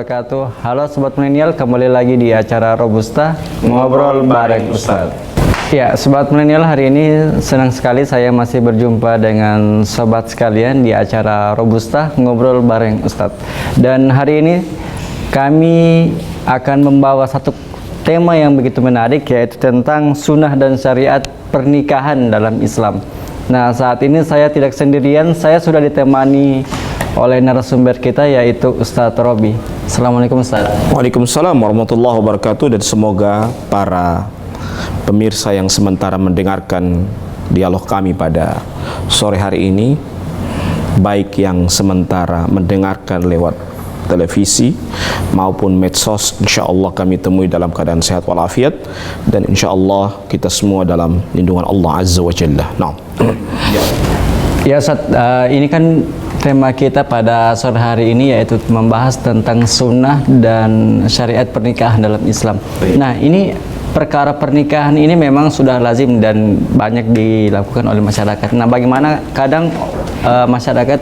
wabarakatuh. Halo Sobat Milenial, kembali lagi di acara Robusta Ngobrol bareng Ustadz. Ya, Sobat Milenial, hari ini senang sekali saya masih berjumpa dengan sobat sekalian di acara Robusta Ngobrol bareng Ustadz. Dan hari ini kami akan membawa satu tema yang begitu menarik, yaitu tentang sunnah dan syariat pernikahan dalam Islam. Nah, saat ini saya tidak sendirian, saya sudah ditemani oleh narasumber kita, yaitu Ustadz Robi. Assalamualaikum Ustadz. Waalaikumsalam warahmatullahi wabarakatuh. Dan semoga para pemirsa yang sementara mendengarkan dialog kami pada sore hari ini, baik yang sementara mendengarkan lewat televisi maupun medsos, insya Allah kami temui dalam keadaan sehat walafiat, dan insya Allah kita semua dalam lindungan Allah Azza wa Jalla. Nah, ya Ustadz, ini kan tema kita pada sore hari ini yaitu membahas tentang sunnah dan syariat pernikahan dalam Islam. Nah, ini perkara pernikahan ini memang sudah lazim dan banyak dilakukan oleh masyarakat. Nah, bagaimana kadang masyarakat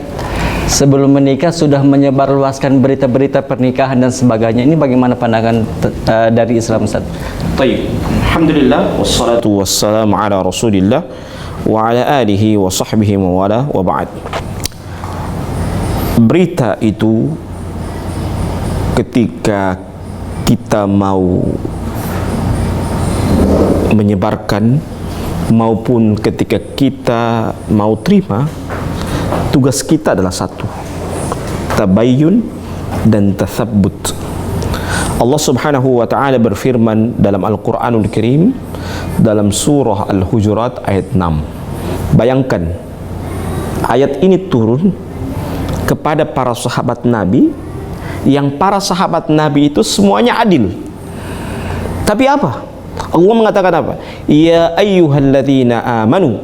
sebelum menikah sudah menyebarluaskan berita-berita pernikahan dan sebagainya. Ini bagaimana pandangan dari Islam, Ustaz? Baik. Alhamdulillah wassalatu wassalamu ala Rasulillah wa ala alihi wa sahbihi wa wala wa ba'd. Berita itu ketika kita mau menyebarkan maupun ketika kita mau terima, tugas kita adalah satu: tabayyun dan tathabbut. Allah Subhanahu wa taala berfirman dalam Al-Qur'anul Karim dalam surah Al-Hujurat ayat 6. Bayangkan, ayat ini turun kepada para sahabat Nabi, yang para sahabat Nabi itu semuanya adil. Tapi apa? Allah mengatakan apa? Ya ayyuhalladzina amanu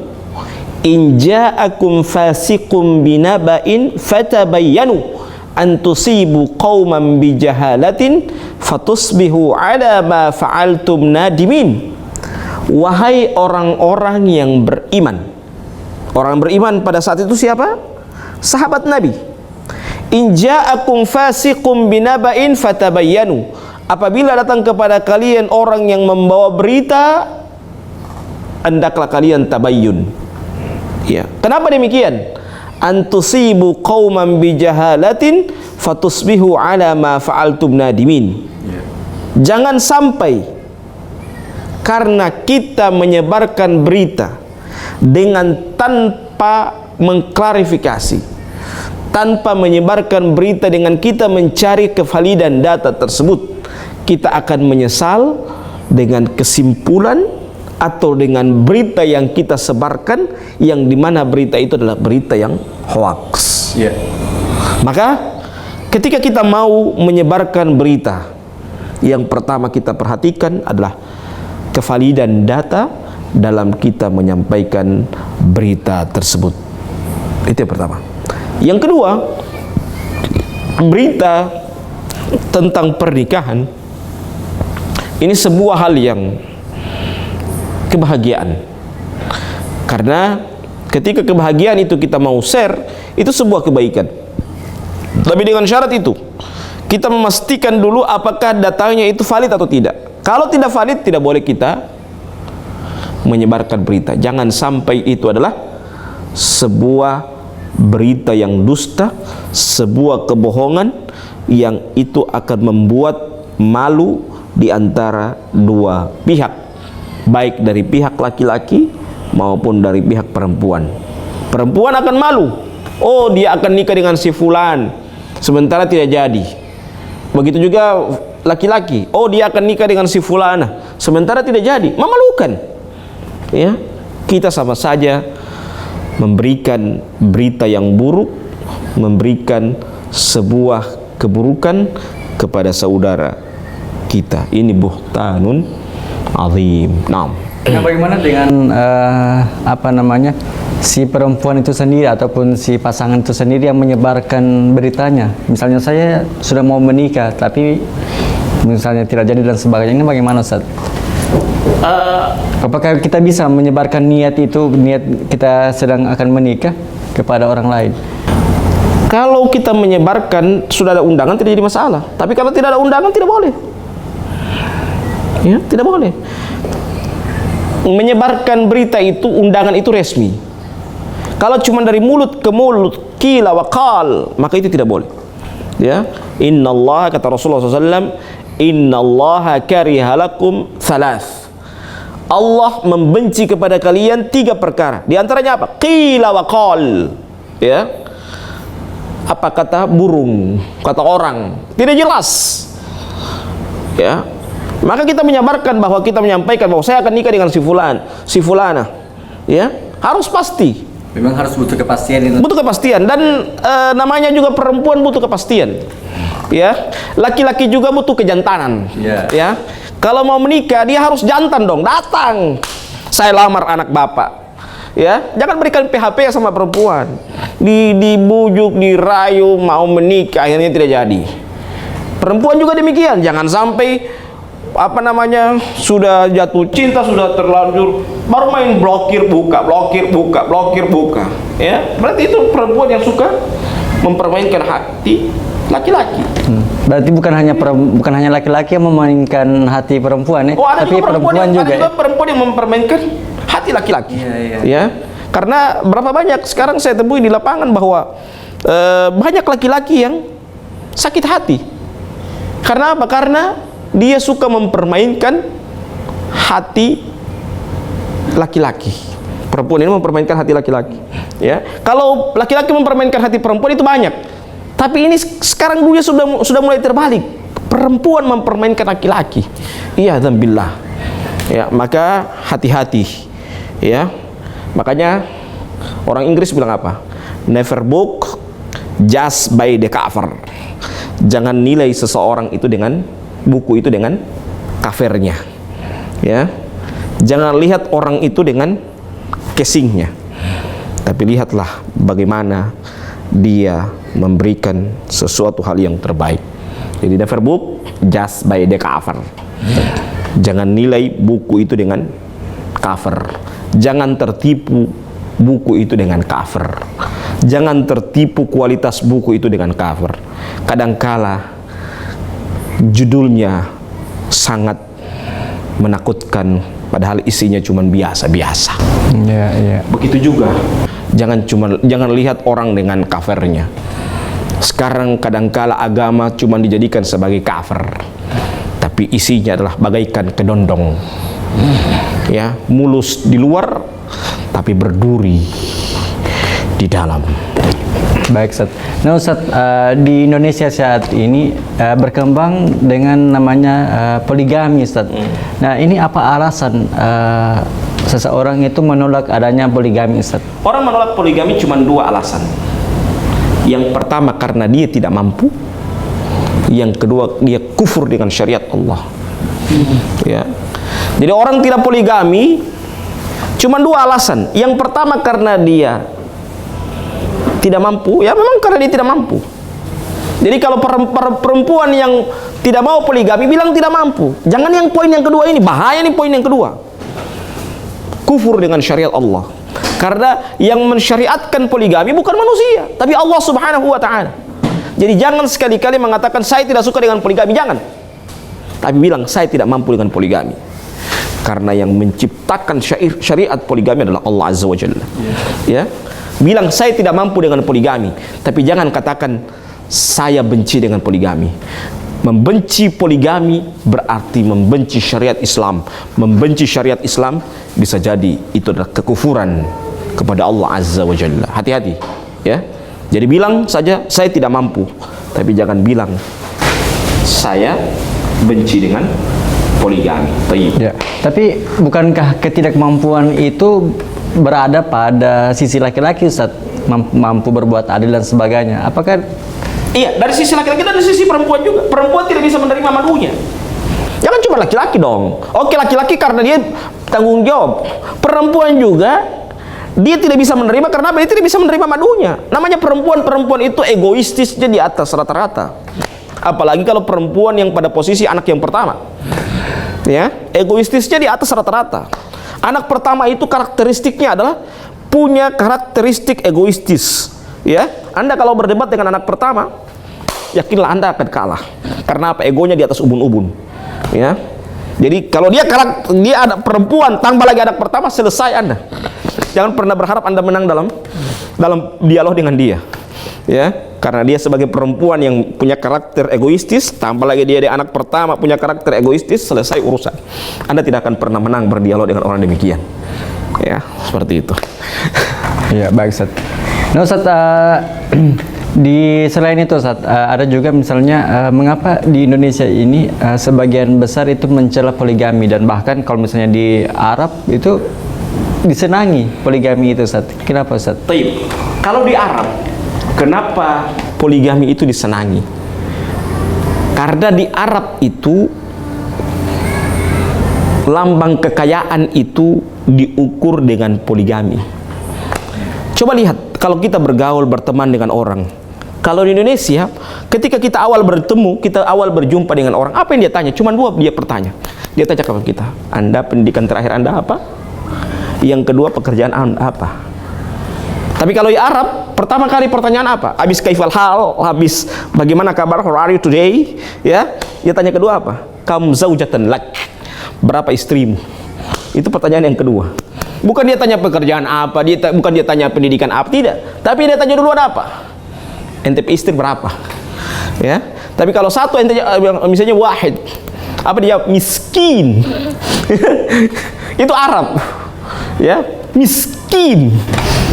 in ja'akum fasiqun binaba'in fatabayyanu an tusibu qauman bijahalatin fatusbihu ala ma fa'altum nadimin. Wahai orang-orang yang beriman. Orang beriman pada saat itu siapa? Sahabat Nabi. In ja'akum fasiqun binaba'in fatabayyanu. Apabila datang kepada kalian orang yang membawa berita, hendaklah kalian tabayyun. Ya. Kenapa demikian? Antusibu qauman bijahalatin fatusbihu ala ma fa'altum nadimin. Jangan sampai karena kita menyebarkan berita dengan tanpa mengklarifikasi, tanpa menyebarkan berita dengan kita mencari kevalidan data tersebut, kita akan menyesal dengan kesimpulan atau dengan berita yang kita sebarkan, yang dimana berita itu adalah berita yang hoax. Maka ketika kita mau menyebarkan berita, yang pertama kita perhatikan adalah kevalidan data dalam kita menyampaikan berita tersebut. Itu yang pertama. Yang kedua, berita tentang pernikahan ini sebuah hal yang kebahagiaan. Karena ketika kebahagiaan itu kita mau share, itu sebuah kebaikan. Tapi dengan syarat itu, kita memastikan dulu apakah datanya itu valid atau tidak. Kalau tidak valid, tidak boleh kita menyebarkan berita. Jangan sampai itu adalah sebuah berita yang dusta, sebuah kebohongan yang itu akan membuat malu di antara dua pihak, baik dari pihak laki-laki maupun dari pihak perempuan. Perempuan akan malu, oh dia akan nikah dengan si fulan, sementara tidak jadi. Begitu juga laki-laki, oh dia akan nikah dengan si fulana, sementara tidak jadi. Memalukan. Ya, kita sama saja memberikan berita yang buruk, memberikan sebuah keburukan kepada saudara kita. Ini buhtanun azim. Nah, bagaimana dengan si perempuan itu sendiri ataupun si pasangan itu sendiri yang menyebarkan beritanya? Misalnya saya sudah mau menikah tapi misalnya tidak jadi dan sebagainya, ini bagaimana, Ustaz? Apakah kita bisa menyebarkan niat itu, niat kita sedang akan menikah kepada orang lain? Kalau kita menyebarkan sudah ada undangan tidak jadi masalah. Tapi kalau tidak ada undangan tidak boleh. Ya, tidak boleh. Menyebarkan berita itu, undangan itu resmi. Kalau cuma dari mulut ke mulut, qila wa qal, maka itu tidak boleh. Ya, innallaha, kata Rasulullah SAW, innallaha kariha lakum thalath. Allah membenci kepada kalian 3 perkara. Di antaranya apa? Qila wa qal. Ya. Apa kata burung, kata orang, tidak jelas. Ya. Maka kita menyabarkan bahwa kita menyampaikan bahwa saya akan nikah dengan si fulan, si fulana. Ya, harus pasti. Memang harus butuh kepastian itu. Butuh kepastian, dan namanya juga perempuan butuh kepastian. Ya, laki-laki juga butuh kejantanan. Ya, kalau mau menikah dia harus jantan dong, datang. Saya lamar anak bapak. Ya, jangan berikan PHP sama perempuan. Dibujuk, dirayu, mau menikah, akhirnya tidak jadi. Perempuan juga demikian, jangan sampai sudah jatuh cinta, sudah terlanjur, baru main blokir buka, blokir buka, blokir buka. Ya, berarti itu perempuan yang suka mempermainkan hati laki-laki. Berarti bukan hanya laki-laki yang memainkan hati perempuan ya, tapi perempuan juga. Ada juga perempuan yang mempermainkan hati laki-laki. Ya, karena berapa banyak sekarang saya temui di lapangan bahwa banyak laki-laki yang sakit hati. Karena apa? Karena dia suka mempermainkan hati laki-laki. Perempuan ini mempermainkan hati laki-laki. Ya, kalau laki-laki mempermainkan hati perempuan itu banyak. Tapi ini sekarang dunia sudah mulai terbalik. Perempuan mempermainkan laki-laki. Iya, dzambillah. Ya, maka hati-hati. Ya, makanya orang Inggris bilang apa? Never book just by the cover. Jangan nilai seseorang itu dengan buku itu dengan covernya. Ya, jangan lihat orang itu dengan casingnya, tapi lihatlah bagaimana dia memberikan sesuatu hal yang terbaik. Jadi never book just by the cover. Jangan nilai buku itu dengan cover. Jangan tertipu buku itu dengan cover. Jangan tertipu kualitas buku itu dengan cover. Kadangkala judulnya sangat menakutkan, padahal isinya cuma biasa-biasa. Begitu juga, jangan lihat orang dengan covernya. Sekarang kadangkala agama cuma dijadikan sebagai cover, tapi isinya adalah bagaikan kedondong. Ya, mulus di luar, tapi berduri di dalam. Baik, Ustaz. Nah, Ustaz, di Indonesia saat ini berkembang dengan namanya poligami, Ustaz. Nah, ini apa alasan seseorang itu menolak adanya poligami, Ustaz? Orang menolak poligami cuma 2 alasan. Yang pertama karena dia tidak mampu. Yang kedua, dia kufur dengan syariat Allah. Ya. Jadi orang tidak poligami cuma 2 alasan. Yang pertama karena dia tidak mampu, ya memang karena dia tidak mampu. Jadi kalau perempuan yang tidak mau poligami bilang tidak mampu. Jangan yang poin yang kedua ini, bahaya nih poin yang kedua. Kufur dengan syariat Allah. Karena yang mensyariatkan poligami bukan manusia, tapi Allah Subhanahu wa taala. Jadi jangan sekali-kali mengatakan saya tidak suka dengan poligami, jangan. Tapi bilang saya tidak mampu dengan poligami. Karena yang menciptakan syariat poligami adalah Allah Azza wa Jalla. Ya. Bilang saya tidak mampu dengan poligami, tapi jangan katakan saya benci dengan poligami. Membenci poligami berarti membenci syariat Islam. Membenci syariat Islam bisa jadi itu adalah kekufuran kepada Allah Azza wa Jalla. Hati-hati, ya. Jadi bilang saja saya tidak mampu, tapi jangan bilang saya benci dengan poligami. Ya. Tapi bukankah ketidakmampuan itu berada pada sisi laki-laki, Ustaz? Mampu berbuat adil dan sebagainya. Apakah iya, dari sisi laki-laki dan dari sisi perempuan juga. Perempuan tidak bisa menerima madunya. Jangan cuma laki-laki dong. Oke, laki-laki karena dia tanggung jawab. Perempuan juga dia tidak bisa menerima karena apa? Dia tidak bisa menerima madunya. Namanya perempuan itu egoistisnya di atas rata-rata. Apalagi kalau perempuan yang pada posisi anak yang pertama. Ya, egoistisnya di atas rata-rata. Anak pertama itu karakteristiknya adalah punya karakteristik egoistis. Ya, Anda kalau berdebat dengan anak pertama, yakinlah Anda akan kalah. Karena apa? Egonya di atas ubun-ubun. Ya. Jadi kalau dia ada perempuan, tambah lagi anak pertama, selesai Anda. Jangan pernah berharap Anda menang dalam dialog dengan dia. Ya, karena dia sebagai perempuan yang punya karakter egoistis, tambah lagi dia anak pertama punya karakter egoistis, selesai urusan. Anda tidak akan pernah menang berdialog dengan orang demikian. Ya, seperti itu. Ya, baik Ustaz. Nah Ustaz, selain itu Ustaz, ada juga misalnya mengapa di Indonesia ini sebagian besar itu mencela poligami, dan bahkan kalau misalnya di Arab itu disenangi poligami itu Ustaz. Kenapa Ustaz? Taib. Kalau di Arab, kenapa poligami itu disenangi? Karena di Arab itu lambang kekayaan itu diukur dengan poligami. Coba lihat, kalau kita bergaul, berteman dengan orang. Kalau di Indonesia, ketika kita awal bertemu, kita awal berjumpa dengan orang, apa yang dia tanya? Cuma dua dia bertanya. Dia tanya kepada kita, Anda pendidikan terakhir Anda apa? Yang kedua, pekerjaan Anda apa? Tapi kalau di Arab, pertama kali pertanyaan apa? Habis kaifal hal, habis bagaimana kabar, how are you today? Ya, dia tanya kedua apa? Kam zaujatan lak. Berapa istrimu? Itu pertanyaan yang kedua. Bukan dia tanya pekerjaan apa, bukan dia tanya pendidikan apa, tidak. Tapi dia tanya dulu ada apa? Ente istri berapa? Ya. Tapi kalau satu ente misalnya wahid, apa dia? Miskin. Itu Arab. Ya, miskin.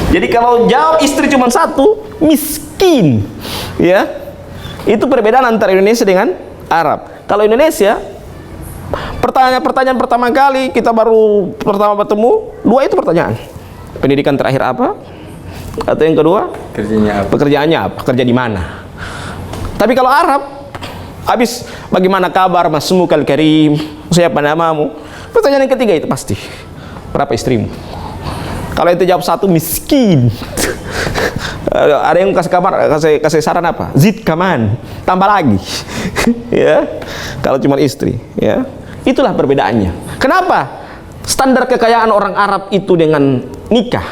Jadi kalau jawab istri cuma satu, miskin. Ya. Itu perbedaan antara Indonesia dengan Arab. Kalau Indonesia, pertanyaan pertama kali kita baru pertama bertemu, dua itu pertanyaan. Pendidikan terakhir apa? Atau yang kedua? Kerjanya apa? Pekerjaannya apa? Kerja di mana? Tapi kalau Arab, habis bagaimana kabar masmukal karim? Siapa namamu? Pertanyaan yang ketiga itu pasti. Berapa istrimu? Kalau itu jawab satu, miskin. Ada yang kasih kabar, kasih saran apa? Zid kaman, tambah lagi. Ya. Kalau cuma istri, ya. Itulah perbedaannya. Kenapa standar kekayaan orang Arab itu dengan nikah?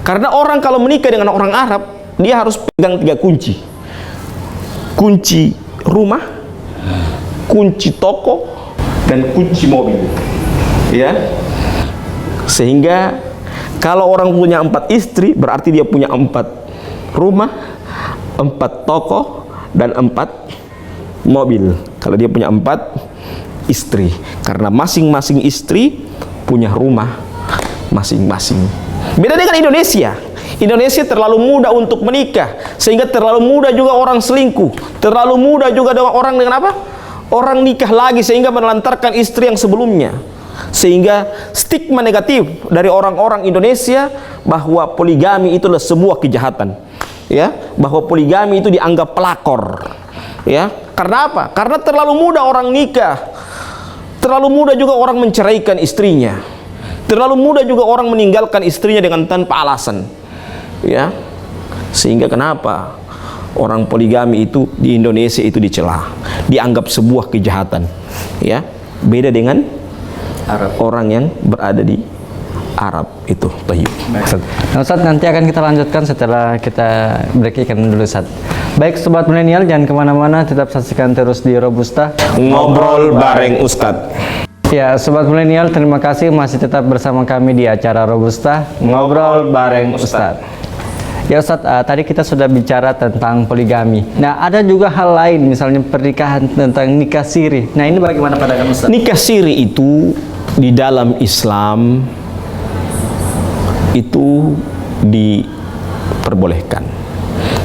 Karena orang kalau menikah dengan orang Arab, dia harus pegang 3 kunci. Kunci rumah, kunci toko, dan kunci mobil. Ya. Sehingga kalau orang punya 4 istri, berarti dia punya 4 rumah, 4 toko, dan 4 mobil. Kalau dia punya 4 istri, karena masing-masing istri punya rumah masing-masing. Beda dengan Indonesia. Indonesia terlalu mudah untuk menikah, sehingga terlalu mudah juga orang selingkuh, terlalu mudah juga orang dengan apa? Orang nikah lagi sehingga menelantarkan istri yang sebelumnya. Sehingga stigma negatif dari orang-orang Indonesia bahwa poligami itu adalah sebuah kejahatan. Ya, bahwa poligami itu dianggap pelakor. Ya, karena apa? Karena terlalu mudah orang nikah. Terlalu mudah juga orang menceraikan istrinya. Terlalu mudah juga orang meninggalkan istrinya dengan tanpa alasan. Ya. Sehingga kenapa orang poligami itu di Indonesia itu dicela, dianggap sebuah kejahatan. Ya. Beda dengan Arab, orang yang berada di Arab itu. Tayyib. Nah, Ustaz, nanti akan kita lanjutkan setelah kita break ikan dulu Ustaz. Baik Sobat Milenial, jangan kemana-mana, tetap saksikan terus di Robusta Ngobrol bareng Ustadz. Ya Sobat Milenial, terima kasih masih tetap bersama kami di acara Robusta Ngobrol bareng Ustadz. Ya Ustadz, tadi kita sudah bicara tentang poligami. Nah, ada juga hal lain, misalnya pernikahan tentang nikah siri. Nah, ini bagaimana pandangan Ustadz? Nikah siri itu di dalam Islam itu diperbolehkan,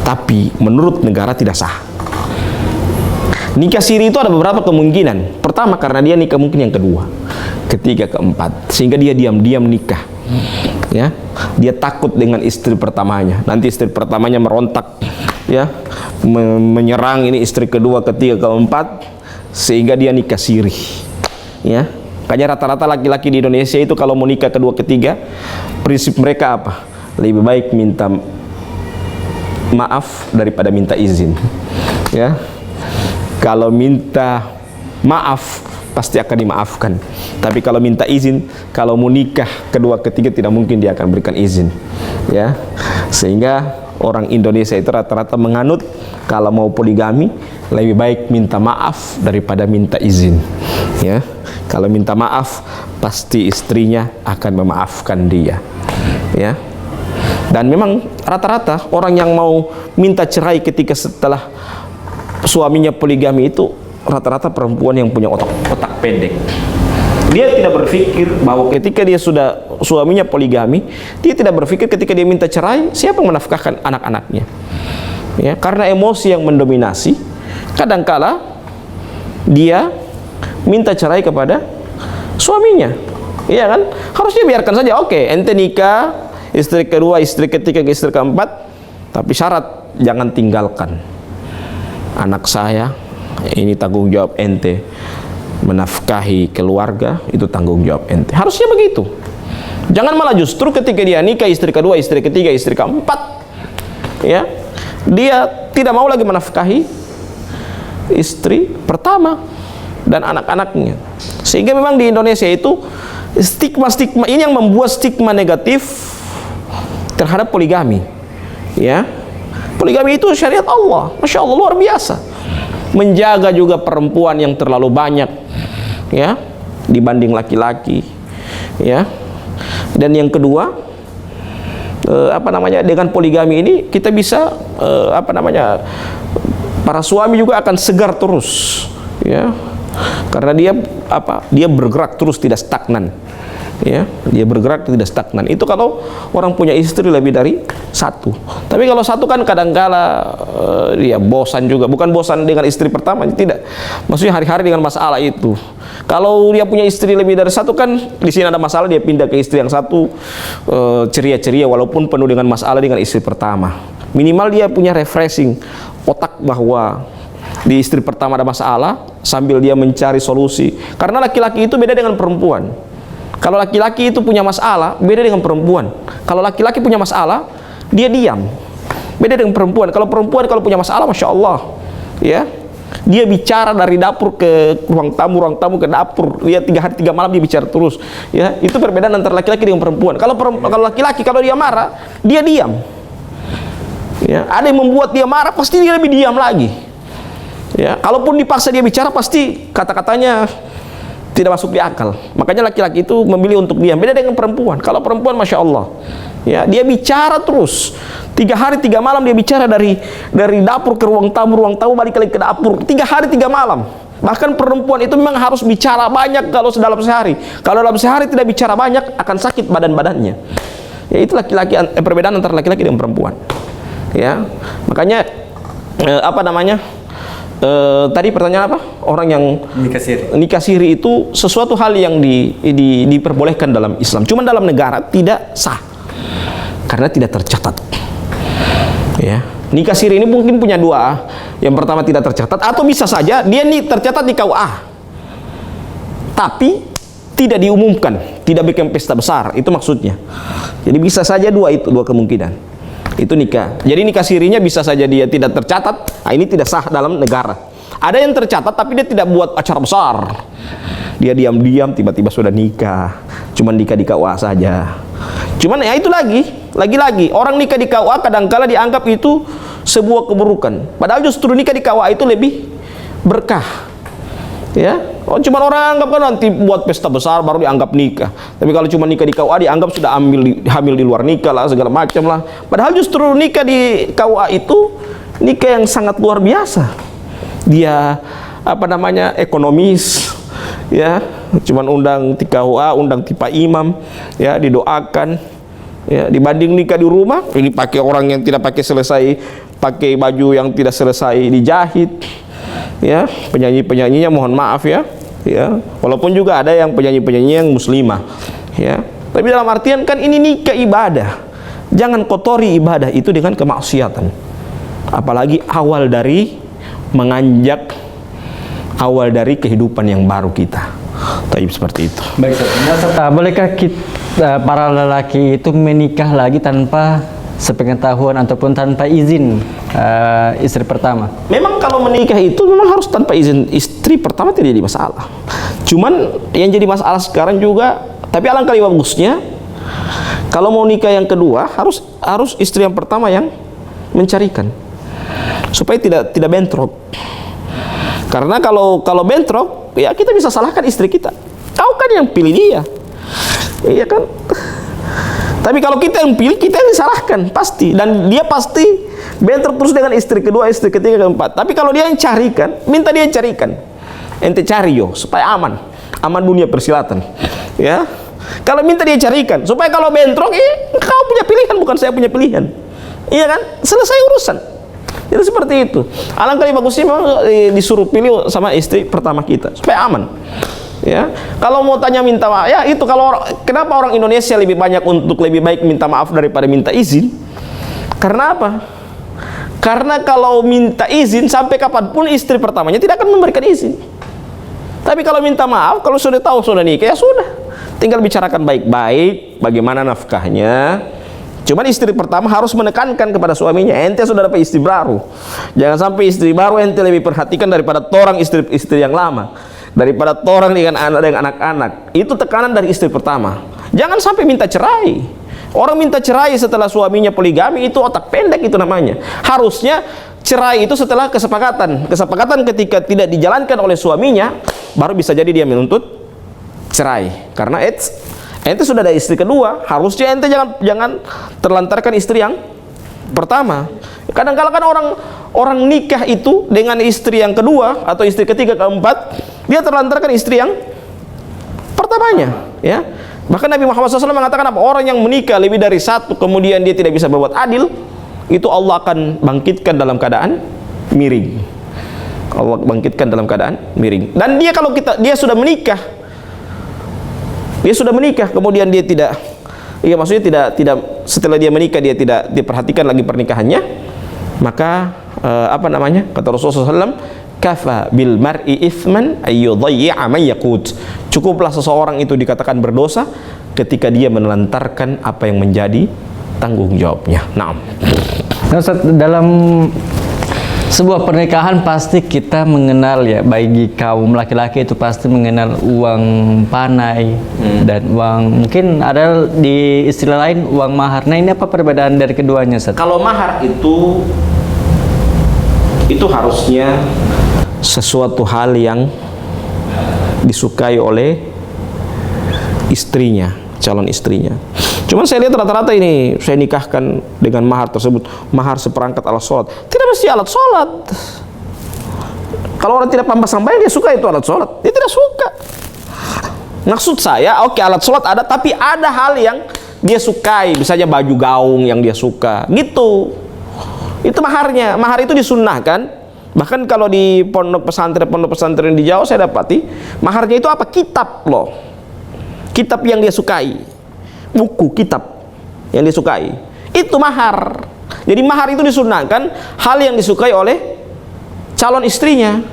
tapi menurut negara tidak sah. Nikah siri itu ada beberapa kemungkinan. Pertama, karena dia nikah mungkin yang kedua, ketiga, keempat, sehingga dia diam-diam nikah. Ya, dia takut dengan istri pertamanya. Nanti istri pertamanya merontak, ya, menyerang ini istri kedua, ketiga, keempat, sehingga dia nikah siri. Ya, makanya rata-rata laki-laki di Indonesia itu kalau mau nikah kedua, ketiga, prinsip mereka apa? Lebih baik minta maaf daripada minta izin. Ya, kalau minta maaf pasti akan dimaafkan, tapi kalau minta izin, kalau mau nikah kedua ketiga tidak mungkin dia akan berikan izin. Ya, sehingga orang Indonesia itu rata-rata menganut kalau mau poligami lebih baik minta maaf daripada minta izin. Ya, kalau minta maaf pasti istrinya akan memaafkan dia. Ya, dan memang rata-rata orang yang mau minta cerai ketika setelah suaminya poligami itu rata-rata perempuan yang punya otak pendek. Dia tidak berpikir bahwa ketika dia sudah suaminya poligami, dia tidak berpikir ketika dia minta cerai siapa yang menafkahkan anak-anaknya. Ya, karena emosi yang mendominasi, kadangkala dia minta cerai kepada suaminya. Iya kan? Harusnya biarkan saja. Oke, ente nikah, istri kedua, istri ketiga, istri keempat, tapi syarat jangan tinggalkan anak saya. Ini tanggung jawab ente. Menafkahi keluarga itu tanggung jawab ente. Harusnya begitu. Jangan malah justru ketika dia nikah istri kedua, istri ketiga, istri keempat, ya, dia tidak mau lagi menafkahi istri pertama dan anak-anaknya. Sehingga memang di Indonesia itu stigma ini yang membuat stigma negatif terhadap poligami. Ya, poligami itu syariat Allah, masya Allah, luar biasa. Menjaga juga perempuan yang terlalu banyak, ya, dibanding laki-laki, ya. Dan yang kedua, dengan poligami ini kita bisa para suami juga akan segar terus, ya, karena dia bergerak terus, tidak stagnan. Ya, dia bergerak tidak stagnan. Itu kalau orang punya istri lebih dari satu. Tapi kalau satu kan kadangkala dia bosan juga. Bukan bosan dengan istri pertama, tidak. Maksudnya hari-hari dengan masalah itu. Kalau dia punya istri lebih dari satu kan di sini ada masalah, dia pindah ke istri yang satu ceria-ceria walaupun penuh dengan masalah dengan istri pertama. Minimal dia punya refreshing otak bahwa di istri pertama ada masalah sambil dia mencari solusi. Karena laki-laki itu beda dengan perempuan. Kalau laki-laki itu punya masalah, beda dengan perempuan. Kalau laki-laki punya masalah, dia diam. Beda dengan perempuan. Kalau perempuan kalau punya masalah, masya Allah, ya, dia bicara dari dapur ke ruang tamu ke dapur. Dia 3 hari 3 malam dia bicara terus. Ya, itu perbedaan antara laki-laki dengan perempuan. Kalau laki-laki kalau dia marah, dia diam. Ya, ada yang membuat dia marah, pasti dia lebih diam lagi. Ya, kalaupun dipaksa dia bicara, pasti kata-katanya tidak masuk di akal. Makanya laki-laki itu memilih untuk diam. Beda dengan perempuan. Kalau perempuan, masya Allah, ya, dia bicara terus. 3 hari 3 malam dia bicara dari dapur ke ruang tamu balik lagi ke dapur. 3 hari 3 malam. Bahkan perempuan itu memang harus bicara banyak kalau dalam sehari. Kalau dalam sehari tidak bicara banyak akan sakit badannya. Ya, itu perbedaan antara laki-laki dengan perempuan. Ya, makanya tadi pertanyaan apa? Orang yang nikah siri itu sesuatu hal yang diperbolehkan dalam Islam. Cuma dalam negara tidak sah karena tidak tercatat. Ya, nikah siri ini mungkin punya dua. Yang pertama tidak tercatat, atau bisa saja dia tercatat di KUA, tapi tidak diumumkan, tidak bikin pesta besar. Itu maksudnya. Jadi bisa saja dua kemungkinan. Itu nikah. Jadi nikah sirinya bisa saja dia tidak tercatat. Nah, ini tidak sah dalam negara. Ada yang tercatat tapi dia tidak buat acara besar. Dia diam-diam tiba-tiba sudah nikah. Cuman nikah di KUA saja. Cuman ya itu lagi-lagi orang nikah di KUA kadangkala dianggap itu sebuah keburukan. Padahal justru nikah di KUA itu lebih berkah. Ya, cuma orang anggap kan nanti buat pesta besar baru dianggap nikah. Tapi kalau cuma nikah di KUA dianggap sudah hamil di luar nikah lah, segala macam lah. Padahal justru nikah di KUA itu nikah yang sangat luar biasa. Dia ekonomis, ya. Cuman undang di KUA, undang tipe imam, ya, didoakan. Ya, dibanding nikah di rumah, ini pakai orang yang tidak pakai baju yang tidak selesai dijahit. Ya, penyanyinya mohon maaf ya, walaupun juga ada yang penyanyi yang muslimah, ya, tapi dalam artian kan ini nikah ibadah, jangan kotori ibadah itu dengan kemaksiatan, apalagi awal dari kehidupan yang baru kita. Taib seperti itu. Baik, bolehkah para lelaki itu menikah lagi tanpa sepengetahuan ataupun tanpa izin istri pertama? Memang kalau menikah itu memang harus tanpa izin istri pertama, tidak jadi masalah. Cuman yang jadi masalah sekarang juga, tapi alangkah lebih bagusnya kalau mau nikah yang kedua harus istri yang pertama yang mencarikan supaya tidak bentrok. Karena kalau bentrok, ya kita bisa salahkan istri kita. Kau kan yang pilih dia, iya kan? Tapi kalau kita yang pilih, kita yang disalahkan pasti, dan dia pasti bentrok terus dengan istri kedua, istri ketiga, keempat. Tapi kalau dia yang carikan, minta dia yang carikan. Ente cari yo supaya aman dunia persilatan, ya. Kalau minta dia carikan supaya kalau bentrok, kau punya pilihan, bukan saya punya pilihan, iya kan? Selesai urusan. Jadi seperti itu. Alangkah lebih bagusnya memang disuruh pilih sama istri pertama kita supaya aman. Ya, kalau mau tanya minta maaf, ya itu kenapa orang Indonesia lebih banyak untuk lebih baik minta maaf daripada minta izin? Karena apa? Karena kalau minta izin sampai kapanpun istri pertamanya tidak akan memberikan izin. Tapi kalau minta maaf, kalau sudah tahu sudah nikah, ya sudah, tinggal bicarakan baik-baik bagaimana nafkahnya. Cuman istri pertama harus menekankan kepada suaminya, ente sudah dapat istri baru, jangan sampai istri baru ente lebih perhatikan daripada torang istri yang lama, daripada torang dengan anak-anak. Itu tekanan dari istri pertama. Jangan sampai minta cerai. Orang minta cerai setelah suaminya poligami, itu otak pendek itu namanya. Harusnya cerai itu setelah kesepakatan ketika tidak dijalankan oleh suaminya, baru bisa jadi dia menuntut cerai. Karena ente sudah ada istri kedua, harusnya ente jangan terlantarkan istri yang pertama. Kadang-kadang kan orang nikah itu dengan istri yang kedua atau istri ketiga, keempat, dia terlantarkan istri yang pertamanya, ya. Bahkan Nabi Muhammad SAW mengatakan apa? Orang yang menikah lebih dari satu kemudian dia tidak bisa berbuat adil, itu Allah akan bangkitkan dalam keadaan miring. Allah bangkitkan dalam keadaan miring. Dan dia kalau dia sudah menikah, kemudian dia tidak, ya maksudnya tidak setelah dia menikah dia tidak diperhatikan lagi pernikahannya, maka kata Rasulullah SAW, kafa bil mar'i ithman ayyudhayyi'a man yaqut. Cukuplah seseorang itu dikatakan berdosa ketika dia menelantarkan apa yang menjadi tanggung jawabnya. Naam. Nah, Ustaz, dalam sebuah pernikahan pasti kita mengenal, ya, bagi kaum laki-laki itu pasti mengenal uang panai dan uang, mungkin ada di istilah lain uang mahar. Nah, ini apa perbedaan dari keduanya, Ustaz? Kalau mahar itu harusnya sesuatu hal yang disukai oleh istrinya, calon istrinya. Cuman saya lihat rata-rata ini saya nikahkan dengan mahar tersebut, mahar seperangkat alat sholat. Tidak mesti alat sholat. Kalau orang tidak paham sampai dia suka itu alat sholat, dia tidak suka. Maksud saya, oke, alat sholat ada, tapi ada hal yang dia sukai, misalnya baju gaung yang dia suka, gitu. Itu maharnya. Mahar itu disunnahkan. Bahkan kalau di pondok pesantren di Jawa saya dapati maharnya itu apa? Kitab loh. Kitab yang dia sukai. Buku kitab yang dia sukai. Itu mahar. Jadi mahar itu disunnahkan hal yang disukai oleh calon istrinya.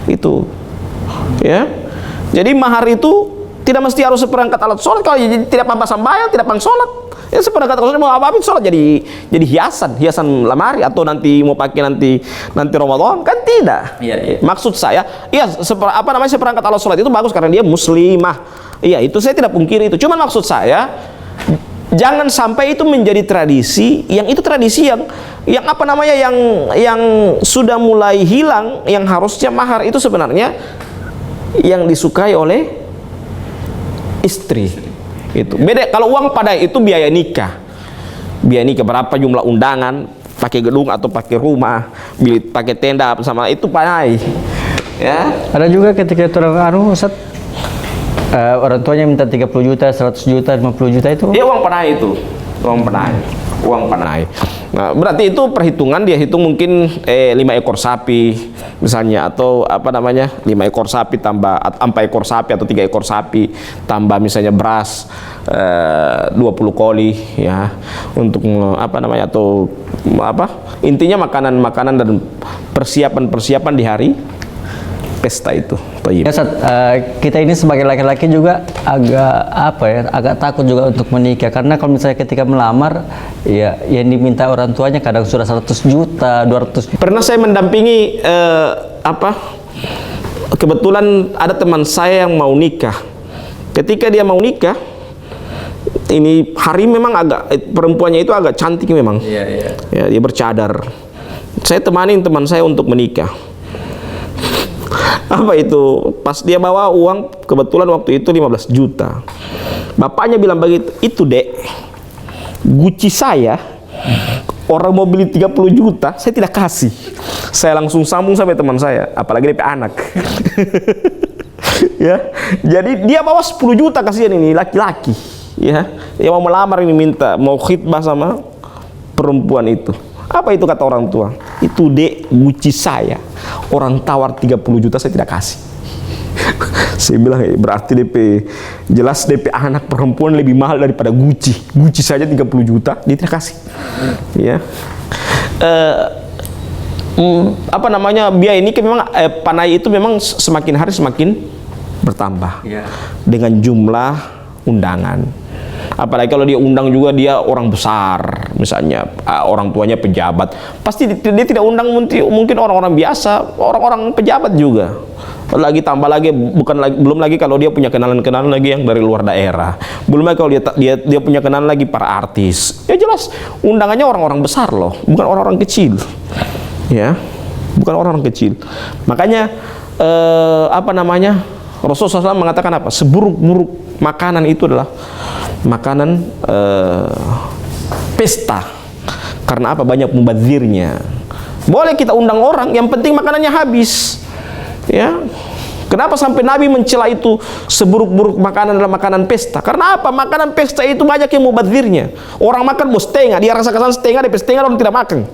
Itu. Ya. Jadi mahar itu tidak mesti harus seperangkat alat sholat. Kalau tidak paham sambayang, tidak paham sholat, ya seperangkat alat sholat mau apa sholat jadi hiasan lemari, atau nanti mau pakai nanti Ramadan, kan tidak. Iya. Maksud saya, ya seperangkat alat sholat itu bagus karena dia muslimah. Iya, itu saya tidak pungkiri itu. Cuman maksud saya, jangan sampai itu menjadi tradisi yang yang sudah mulai hilang, yang harusnya mahar itu sebenarnya yang disukai oleh istri. Itu beda. Kalau uang panai itu biaya nikah berapa jumlah undangan, pakai gedung atau pakai rumah, pakai tenda sama itu panai, ya. Ada juga ketika orang Ustaz, orang tuanya minta 30 juta, 100 juta, 50 juta itu. Ya, uang panai itu. Uang panai. Nah, berarti itu perhitungan, dia hitung mungkin 5 ekor sapi misalnya, atau 5 ekor sapi tambah 4 ekor sapi atau 3 ekor sapi tambah misalnya beras 20 koli, ya, untuk atau intinya makanan dan persiapan di hari pesta itu. Ya, Ustaz, kita ini sebagai laki-laki juga agak takut juga untuk menikah, karena kalau misalnya ketika melamar, ya yang diminta orang tuanya kadang sudah 100 juta, 200 juta. Pernah saya mendampingi kebetulan ada teman saya yang mau nikah. Ketika dia mau nikah, ini hari memang agak perempuannya itu agak cantik memang. Iya. Ya, dia bercadar. Saya temanin teman saya untuk menikah. Apa itu? Pas dia bawa uang, kebetulan waktu itu 15 juta. Bapaknya bilang begitu, itu dek, Gucci saya, orang mau beli 30 juta, saya tidak kasih. Saya langsung sambung sampai teman saya, apalagi DP anak. Ya, jadi dia bawa 10 juta kasihan ini laki-laki. Ya, yang mau melamar ini minta, mau khitbah sama perempuan itu. Apa itu kata orang tua? Itu dek, Gucci saya, orang tawar 30 juta saya tidak kasih. Saya bilang berarti jelas DP anak perempuan lebih mahal daripada Gucci. Gucci saja 30 juta dia tidak kasih. Ya. Apa namanya, biaya ini memang panai itu memang semakin hari semakin bertambah. Dengan jumlah undangan. Apalagi kalau dia undang juga dia orang besar, misalnya orang tuanya pejabat, pasti dia tidak undang mungkin orang-orang biasa, orang-orang pejabat juga. Lagi tambah lagi belum lagi kalau dia punya kenalan-kenalan lagi yang dari luar daerah. Belum lagi kalau dia punya kenalan lagi para artis. Ya jelas undangannya orang-orang besar loh, bukan orang-orang kecil. Ya. Bukan orang-orang kecil. Makanya apa namanya? Rasulullah SAW mengatakan apa? Seburuk-buruk makanan itu adalah makanan pesta. Karena apa? Banyak mubadzirnya. Boleh kita undang orang, yang penting makanannya habis. Ya. Kenapa sampai Nabi mencela itu seburuk-buruk makanan adalah makanan pesta? Karena apa? Makanan pesta itu banyak yang mubadzirnya. Orang makan mau setengah, dia rasakan setengah, dia setengah orang tidak makan.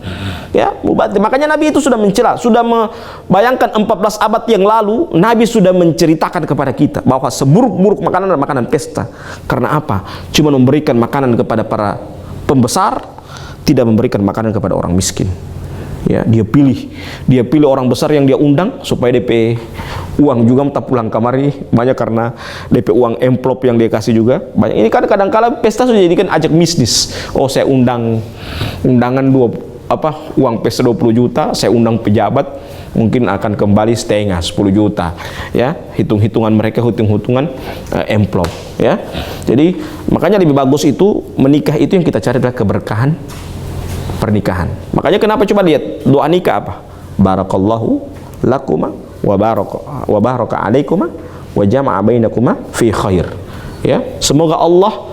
Ya, mubadzir. Makanya Nabi itu sudah mencela, sudah membayangkan 14 abad yang lalu, Nabi sudah menceritakan kepada kita bahwa seburuk-buruk makanan adalah makanan pesta. Karena apa? Cuma memberikan makanan kepada para pembesar, tidak memberikan makanan kepada orang miskin. Ya, dia pilih orang besar yang dia undang supaya DP uang juga minta pulang kamari banyak, karena DP uang amplop yang dia kasih juga banyak. Ini kan kadang-kala pesta sudah jadikan ajak bisnis. Oh, saya undangan uang pesta 20 juta, saya undang pejabat mungkin akan kembali setengah 10 juta. Ya, hitung-hitungan mereka hitung-hitungan amplop. Ya, jadi makanya lebih bagus itu menikah itu yang kita cari adalah keberkahan pernikahan. Makanya kenapa, coba lihat doa nikah apa? Barakallahu lakuma wa baraka alaikuma wa jama'a bainakuma fi khair. Ya, semoga Allah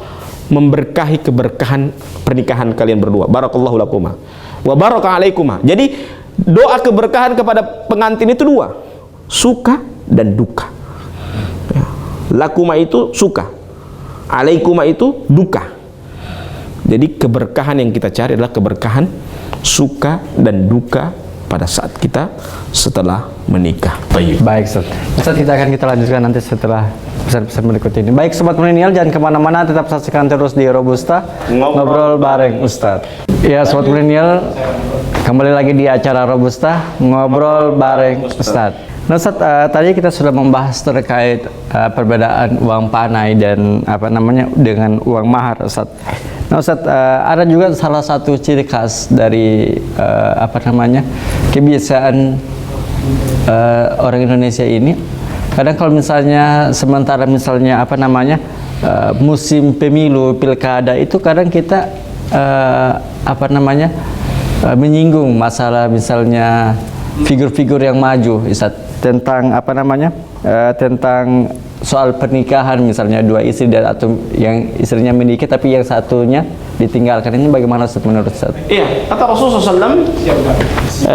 memberkahi keberkahan pernikahan kalian berdua. Barakallahu lakuma wa baraka alaikuma. Jadi doa keberkahan kepada pengantin itu dua, suka dan duka. Ya. Lakuma itu suka, alaikuma itu duka. Jadi keberkahan yang kita cari adalah keberkahan suka dan duka pada saat kita setelah menikah. Baik, Ustaz, kita lanjutkan nanti setelah pesan-pesan berikut ini. Baik, Sobat Milenial, jangan kemana-mana, tetap saksikan terus di Robusta Ngobrol bareng Ustaz. Ya, Sobat Milenial, kembali lagi di acara Robusta Ngobrol bareng Ustaz. Nah, Ustaz, tadi kita sudah membahas terkait perbedaan uang panai dan dengan uang mahar, Ustaz. Nah, Ustaz, ada juga salah satu ciri khas dari kebiasaan orang Indonesia ini. Kadang kalau misalnya musim pemilu pilkada itu kadang kita menyinggung masalah misalnya figur-figur yang maju, Ustaz, tentang tentang soal pernikahan, misalnya dua istri dan atau yang istrinya menikah tapi yang satunya ditinggalkan. Ini bagaimana, Ustaz, menurut Ustaz? Iya, kata Rasulullah SAW,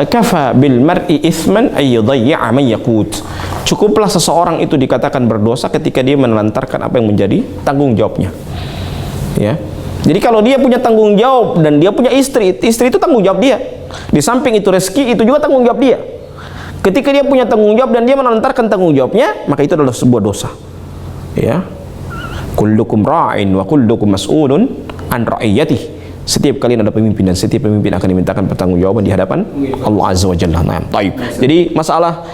kafa bil mar'i ithman ay yudayya' man yaqut. Cukuplah seseorang itu dikatakan berdosa ketika dia menelantarkan apa yang menjadi tanggung jawabnya. Ya. Jadi kalau dia punya tanggung jawab dan dia punya istri itu tanggung jawab dia. Di samping itu rezeki itu juga tanggung jawab dia. Ketika dia punya tanggung jawab dan dia menelantarkan tanggung jawabnya, maka itu adalah sebuah dosa. Ya. Kullukum ra'in wa kullukum mas'ulun an ra'iyatihi. Setiap kalian ada pemimpin dan setiap pemimpin akan dimintakan pertanggungjawaban di hadapan Allah Azza wa Jalla. Nah, baik. Jadi masalah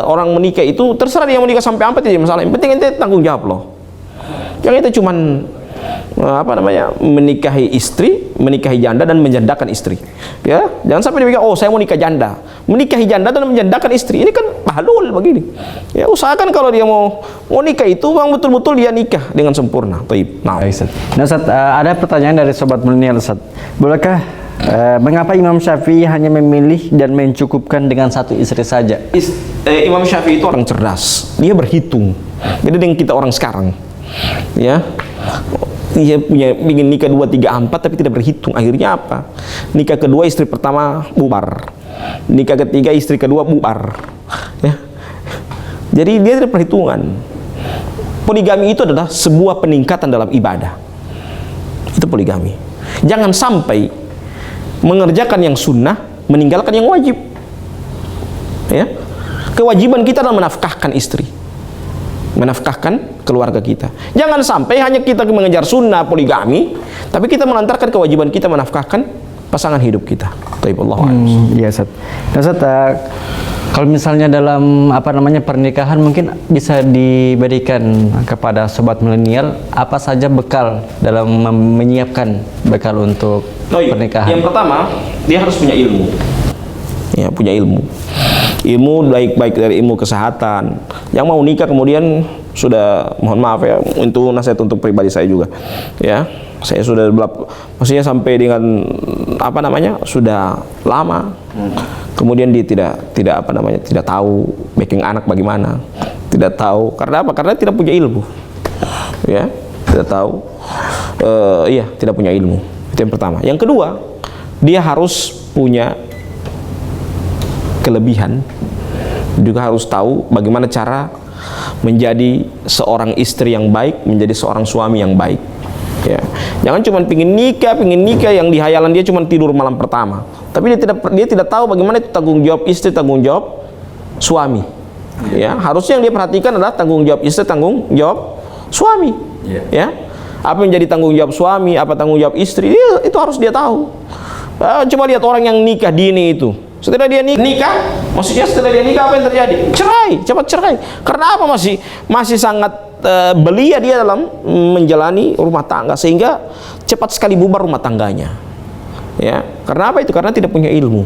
orang menikah itu terserah dia mau nikah sampai apa tidak masalah. Yang penting ente tanggung jawab loh. Yang itu cuman menikahi istri, menikahi janda dan menjandakan istri. Ya, jangan sampai dia pikir, oh saya mau nikah janda, menikahi janda dan menjandakan istri. Ini kan mahlul begini. Ya usahakan kalau dia mau nikah itu memang betul-betul dia nikah dengan sempurna. Baik. Nah, Ustaz. Nah, Ustaz, ada pertanyaan dari sobat milenial, Ustaz. Bolehkah mengapa Imam Syafi'i hanya memilih dan mencukupkan dengan satu istri saja? Imam Syafi'i itu orang cerdas. Dia berhitung. Beda dengan kita orang sekarang. Ya. Dia ingin nikah 2, 3, 4 tapi tidak berhitung. Akhirnya apa? Nikah kedua istri pertama bubar. Nikah ketiga istri kedua bubar. Ya. Jadi dia tidak perhitungan. Poligami itu adalah sebuah peningkatan dalam ibadah. Itu poligami. Jangan sampai mengerjakan yang sunnah, meninggalkan yang wajib. Ya. Kewajiban kita adalah menafkahkan istri, menafkahkan keluarga kita. Jangan sampai hanya kita mengejar sunnah poligami, tapi kita melantarkan kewajiban kita menafkahkan pasangan hidup kita. Taibullah. Iya, Ustaz. Nah, Ustaz, kalau misalnya dalam pernikahan mungkin bisa diberikan kepada sobat milenial apa saja bekal dalam menyiapkan bekal untuk pernikahan. Yang pertama, dia harus punya ilmu. Ya, punya ilmu. Ilmu baik dari ilmu kesehatan. Yang mau nikah kemudian sudah, mohon maaf ya, untuk nasihat untuk pribadi saya juga. Ya, saya sudah maksudnya sampai dengan sudah lama. Kemudian dia tidak tahu backing anak bagaimana. Tidak tahu. Karena apa? Karena tidak punya ilmu. Ya, tidak tahu. Tidak punya ilmu. Itu yang pertama. Yang kedua, dia harus punya kelebihan, juga harus tahu bagaimana cara menjadi seorang istri yang baik, menjadi seorang suami yang baik. Ya. Jangan cuma pingin nikah yang di hayalan dia cuma tidur malam pertama, tapi dia tidak tahu bagaimana itu tanggung jawab istri, tanggung jawab suami. Ya, harusnya yang dia perhatikan adalah tanggung jawab istri, tanggung jawab suami. Ya, apa yang jadi tanggung jawab suami, apa tanggung jawab istri, itu harus dia tahu. Coba lihat orang yang nikah dini itu. Setelah dia nikah, maksudnya setelah dia nikah apa yang terjadi? Cerai, cepat cerai. Karena apa? Masih sangat belia dia dalam menjalani rumah tangga, sehingga cepat sekali bubar rumah tangganya. Ya, karena apa itu? Karena tidak punya ilmu.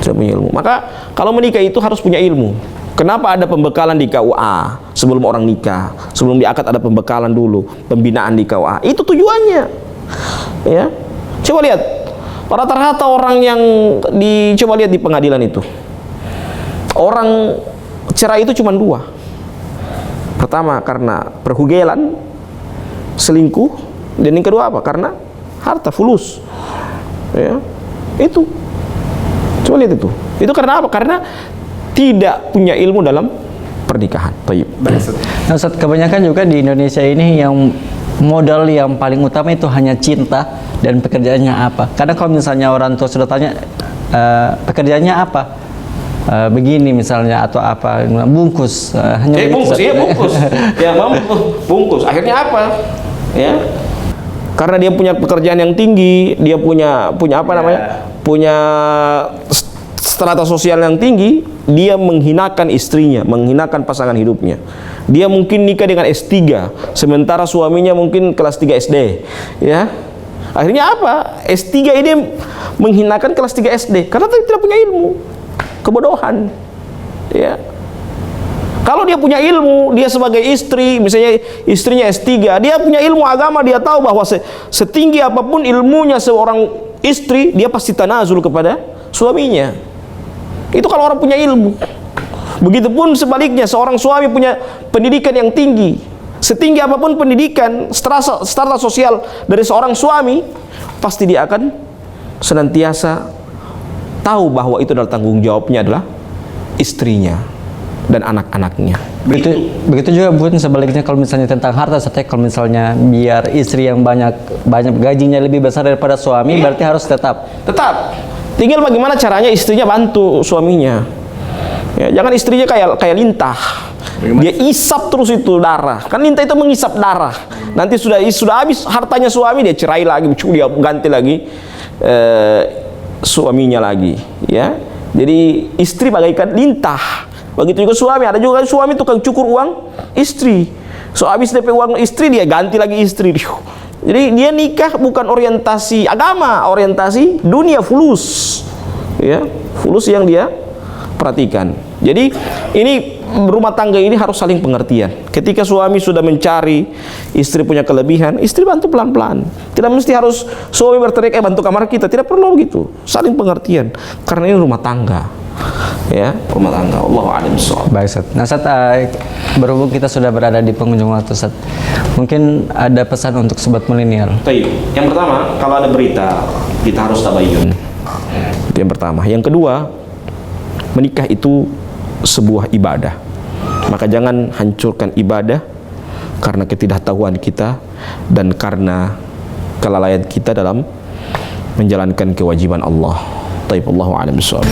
Tidak punya ilmu. Maka kalau menikah itu harus punya ilmu. Kenapa ada pembekalan di KUA sebelum orang nikah? Sebelum diakad ada pembekalan dulu, pembinaan di KUA. Itu tujuannya. Ya, coba lihat. Rata-rata orang yang coba lihat di pengadilan itu, orang cerai itu cuma 2. Pertama karena perhugelan, selingkuh, dan yang kedua apa? Karena harta, fulus. Ya, itu. Coba lihat itu. Itu karena apa? Karena tidak punya ilmu dalam pernikahan. Nah, Ustaz, kebanyakan juga di Indonesia ini yang modal yang paling utama itu hanya cinta dan pekerjaannya apa. Kadang kalau misalnya orang tua sudah tanya pekerjaannya apa, begini misalnya atau apa, bungkus, hanya bungkus, iya bungkus, ya bungkus. Akhirnya apa? Ya, karena dia punya pekerjaan yang tinggi, dia punya punya strata sosial yang tinggi, dia menghinakan istrinya, menghinakan pasangan hidupnya. Dia mungkin nikah dengan S3, sementara suaminya mungkin kelas 3 SD. Ya, akhirnya apa? S3 ini menghinakan kelas 3 SD karena tidak punya ilmu, kebodohan. Ya, kalau dia punya ilmu, dia sebagai istri, misalnya istrinya S3, dia punya ilmu agama, dia tahu bahwa setinggi apapun ilmunya seorang istri, dia pasti tanazul kepada suaminya. Itu kalau orang punya ilmu. Begitupun sebaliknya, seorang suami punya pendidikan yang tinggi, setinggi apapun pendidikan, strata sosial dari seorang suami, pasti dia akan senantiasa tahu bahwa itu adalah tanggung jawabnya adalah istrinya dan anak-anaknya. Begitu juga pun sebaliknya kalau misalnya tentang harta, kalau misalnya biar istri yang banyak gajinya lebih besar daripada suami, berarti harus tetap. Tinggal bagaimana caranya istrinya bantu suaminya. Ya, jangan istrinya kayak lintah. Dia isap terus itu darah. Kan lintah itu mengisap darah. Nanti sudah habis hartanya suami, dia cerai lagi, dia ganti lagi suaminya lagi. Ya, jadi istri bagaikan lintah. Begitu juga suami. Ada juga suami tukang cukur uang istri. So habis DP uang istri, dia ganti lagi istri. Jadi dia nikah bukan orientasi agama, orientasi dunia, fulus. Ya, fulus yang dia perhatikan. Jadi ini rumah tangga ini harus saling pengertian. Ketika suami sudah mencari istri punya kelebihan, istri bantu pelan-pelan. Tidak mesti harus suami berteriak bantu kamar kita, tidak perlu begitu. Saling pengertian karena ini rumah tangga. Ya, rumah tangga. Allahu a'lam bishawab. Baik, Ustaz. Nah, Ustaz, berhubung kita sudah berada di pengunjung waktu, Ustaz, mungkin ada pesan untuk sobat milenial. Baik. Yang pertama, kalau ada berita, kita harus tabayun. Itu yang pertama. Yang kedua, menikah itu sebuah ibadah. Maka jangan hancurkan ibadah karena ketidaktahuan kita dan karena kelalaian kita dalam menjalankan kewajiban Allah. Taib, Allahu a'lam bishawab.